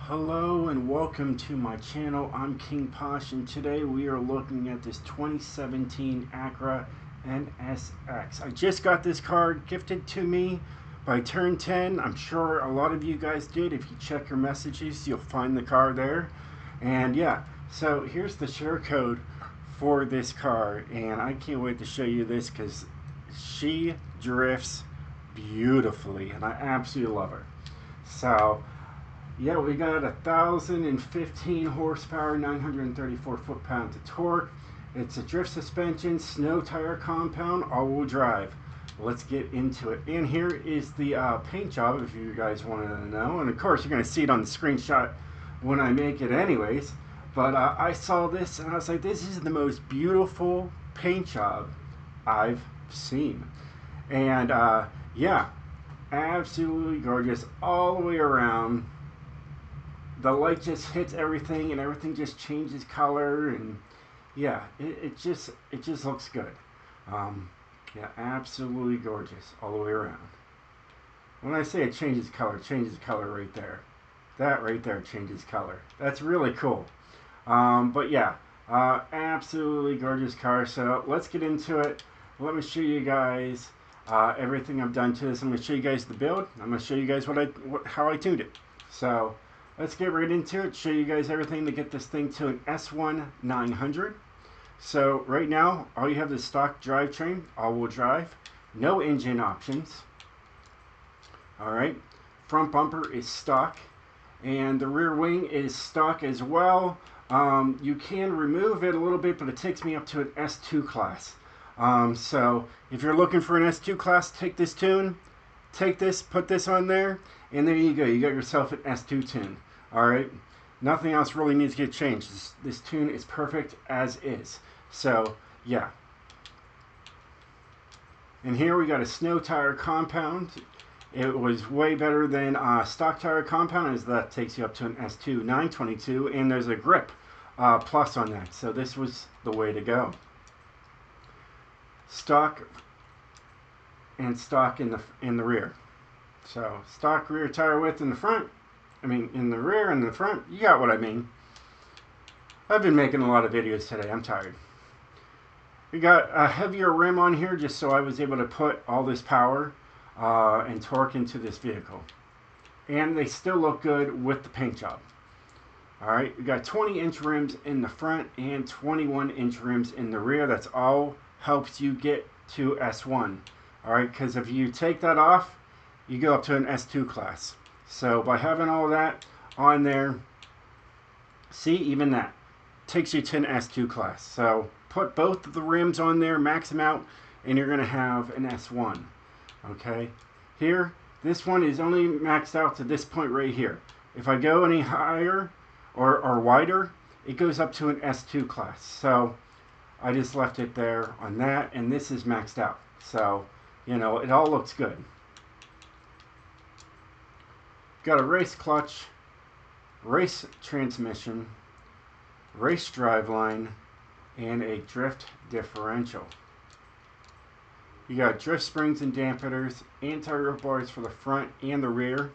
Hello and welcome to my channel. I'm King Posh, and today we are looking at this 2017 Acura Nsx. I just got this car gifted to me by Turn 10. I'm sure a lot of you guys did. If you check your messages, you'll find the car there. And yeah, so here's the share code for this car, and I can't wait to show you this because she drifts beautifully and I absolutely love her. So yeah, we got 1,015 horsepower, 934 foot-pounds of torque. It's a drift suspension, snow tire compound, all-wheel drive. Let's get into it. And here is the paint job, if you guys wanted to know. And of course, you're going to see it on the screenshot when I make it anyways. But I saw this and I was like, this is the most beautiful paint job I've seen. And yeah, absolutely gorgeous all the way around. The light just hits everything and everything just changes color, and yeah, it just looks good. Yeah, absolutely gorgeous all the way around. When I say it changes color right there. That right there changes color. That's really cool. But yeah, absolutely gorgeous car. So let's get into it. Let me show you guys everything I've done to this. I'm going to show you guys the build. I'm going to show you guys how I tuned it. So let's get right into it, show you guys everything to get this thing to an S1 900. So right now, all you have is stock drivetrain, all-wheel drive, no engine options. Alright, front bumper is stock, and the rear wing is stock as well. You can remove it a little bit, but it takes me up to an S2 class. So if you're looking for an S2 class, take this tune, take this, put this on there, and there you go. You got yourself an S2 tune. Alright, nothing else really needs to get changed. This tune is perfect as is. So, yeah. And here we got a snow tire compound. It was way better than stock tire compound, as that takes you up to an S2 922, and there's a grip plus on that. So this was the way to go. Stock and stock in the rear. So stock rear tire width in the front. In the rear and the front, you got what I mean. I've been making a lot of videos today. I'm tired. We got a heavier rim on here just so I was able to put all this power and torque into this vehicle. And they still look good with the paint job. Alright, we got 20-inch rims in the front and 21-inch rims in the rear. That's all helps you get to S1. Alright, because if you take that off, you go up to an S2 class. So by having all that on there, see, even that takes you to an S2 class. So put both of the rims on there, max them out, and you're going to have an S1. Okay, here, this one is only maxed out to this point right here. If I go any higher or wider, it goes up to an S2 class. So I just left it there on that, and this is maxed out. So, you know, it all looks good. Got a race clutch, race transmission, race driveline, and a drift differential. You got drift springs and dampeners, anti-roll bars for the front and the rear,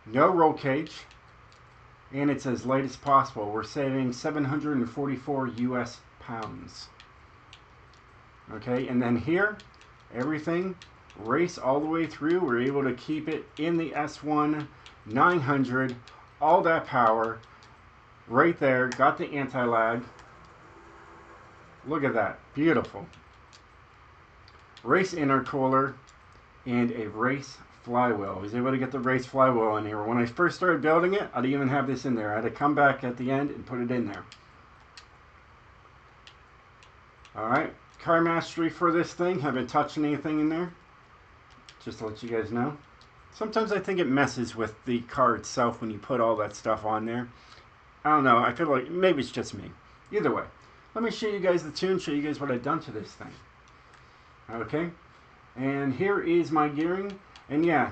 no roll cage, and it's as light as possible. We're saving 744 US pounds. Okay, and then here, everything race all the way through. We're able to keep it in the S1 900, all that power right there. Got the anti-lag. Look at that, beautiful. Race intercooler and a race flywheel. I was able to get the race flywheel in here. When I first started building it, I didn't even have this in there. I had to come back at the end and put it in there. Alright, car mastery for this thing. Haven't touched anything in there. Just to let you guys know. Sometimes I think it messes with the car itself when you put all that stuff on there. I don't know. I feel like maybe it's just me. Either way, let me show you guys the tune, show you guys what I've done to this thing. Okay, and here is my gearing. And yeah,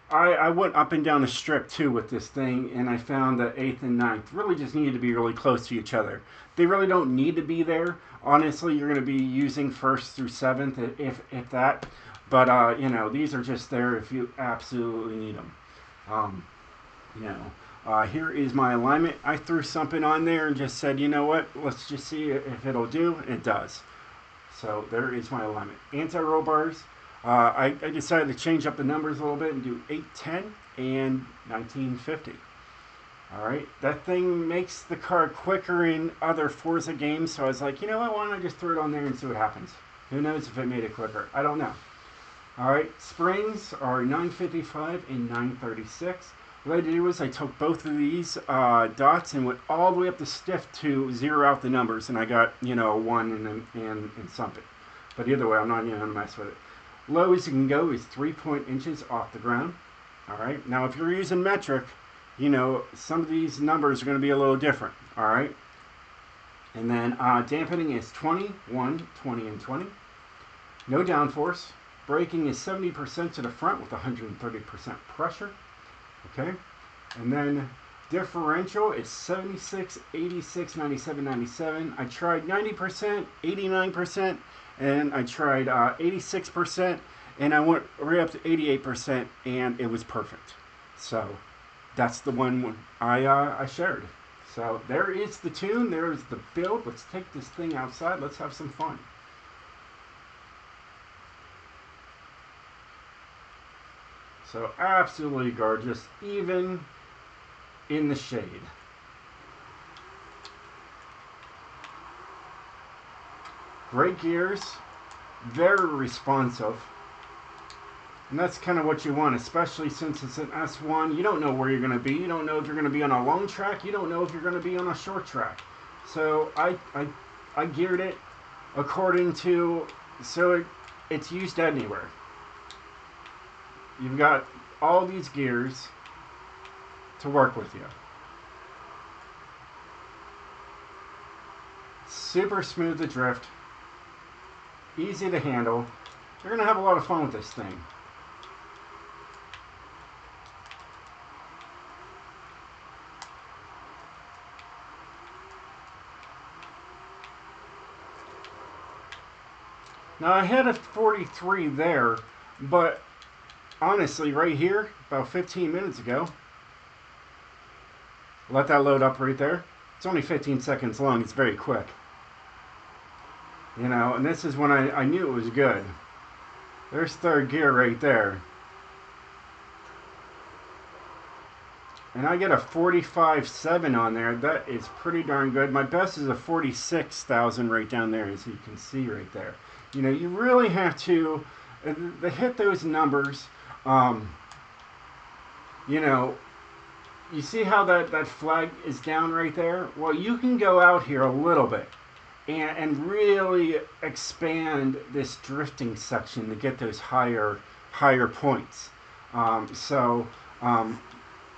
I went up and down the strip too with this thing, and I found that 8th and 9th really just needed to be really close to each other. They really don't need to be there. Honestly, you're going to be using 1st through 7th, if that. But, you know, these are just there if you absolutely need them. You know, here is my alignment. I threw something on there and just said, you know what, let's just see if it'll do. It does. So there is my alignment. Anti-roll bars. I decided to change up the numbers a little bit and do 810 and 1950. All right, that thing makes the car quicker in other Forza games, so I was like, you know what, why don't I just throw it on there and see what happens? Who knows if it made it quicker? I don't know. All right, springs are 955 and 936. What I did was I took both of these dots and went all the way up the stiff to zero out the numbers, and I got, you know, 1 and something. But either way, I'm not even going to mess with it. Low as you can go is 3 inches off the ground. All right, now if you're using metric, you know, some of these numbers are going to be a little different, all right? And then dampening is 20, 1, 20, and 20. No downforce. Braking is 70% to the front with 130% pressure, okay? And then differential is 76, 86, 97, 97. I tried 90%, 89%, and I tried 86%, and I went right up to 88%, and it was perfect. So that's the one I shared. So there is the tune. There's the build. Let's take this thing outside. Let's have some fun. So absolutely gorgeous, even in the shade. Great gears, very responsive. And that's kind of what you want, especially since it's an S1. You don't know where you're going to be. You don't know if you're going to be on a long track. You don't know if you're going to be on a short track. So I geared it according to, so it's used anywhere. You've got all these gears to work with you. Super smooth to drift. Easy to handle. You're going to have a lot of fun with this thing. Now I had a 43 there, but honestly right here, about 15 minutes ago, let that load up right there. It's only 15 seconds long, it's very quick. You know, and this is when I knew it was good. There's third gear right there. And I get a 45.7 on there. That is pretty darn good. My best is a 46,000 right down there, as you can see right there. You know, you really have to hit those numbers. You know, you see how that flag is down right there? Well, you can go out here a little bit and really expand this drifting section to get those higher points.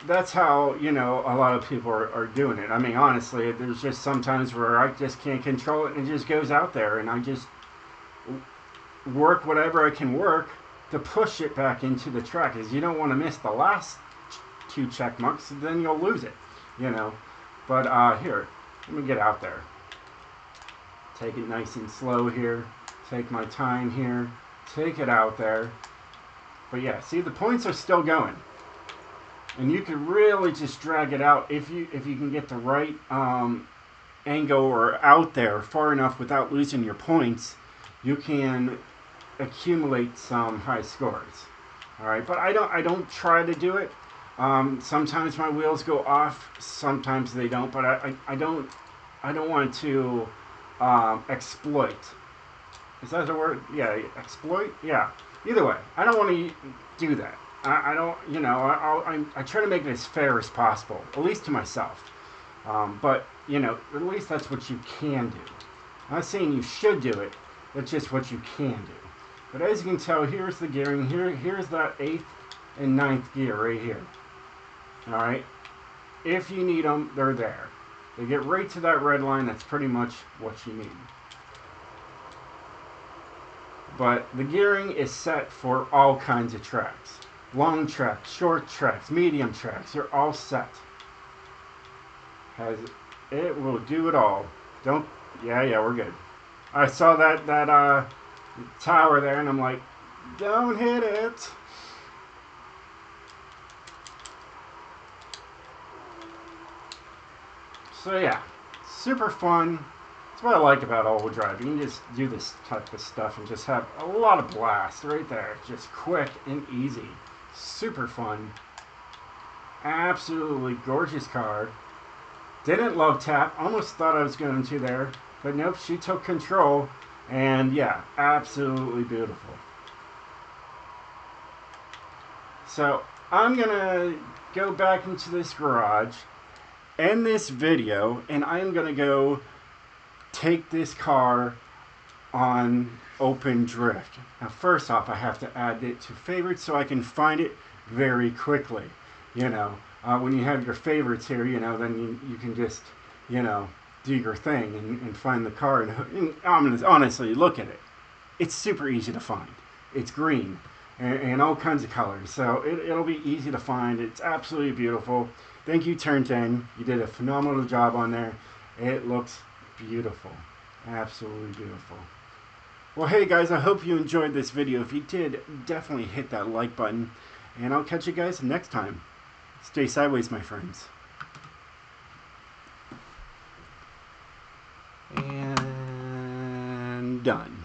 That's how, you know, a lot of people are doing it. I mean, honestly, there's just sometimes where I just can't control it and it just goes out there, and I just work whatever I can work to push it back into the track, because you don't want to miss the last 2 check marks, then you'll lose it, you know. But here, let me get out there. Take it nice and slow here. Take my time here. Take it out there. But yeah, see, the points are still going. And you can really just drag it out if you can get the right angle or out there far enough without losing your points. You can accumulate some high scores. All right, but I don't try to do it. Sometimes my wheels go off, sometimes they don't. But I don't want to exploit. Is that the word? Yeah, exploit. Yeah. Either way, I don't want to do that. I don't, you know, I try to make it as fair as possible, at least to myself. But, you know, at least that's what you can do. I'm not saying you should do it, that's just what you can do. But as you can tell, here's the gearing. Here's that 8th and 9th gear right here. Alright? If you need them, they're there. They get right to that red line, that's pretty much what you need. But the gearing is set for all kinds of tracks. Long tracks, short tracks, medium tracks, they're all set. It will do it all. Yeah, we're good. I saw that tower there and I'm like, don't hit it. So yeah, super fun. That's what I like about all-wheel drive. You can just do this type of stuff and just have a lot of blast right there. Just quick and easy. Super fun. Absolutely gorgeous car. Didn't love tap. Almost thought I was going to there. But nope, she took control. And yeah, absolutely beautiful. So I'm going to go back into this garage, end this video, and I'm going to go take this car on open drift. Now first off, I have to add it to favorites so I can find it very quickly. You know, when you have your favorites here, you know, then you can just, you know, do your thing and find the car. And honestly, look at it. It's super easy to find. It's green and all kinds of colors. So it'll be easy to find. It's absolutely beautiful. Thank you, Turn 10. You did a phenomenal job on there. It looks beautiful. Absolutely beautiful. Well, hey guys, I hope you enjoyed this video. If you did, definitely hit that like button. And I'll catch you guys next time. Stay sideways, my friends. And done.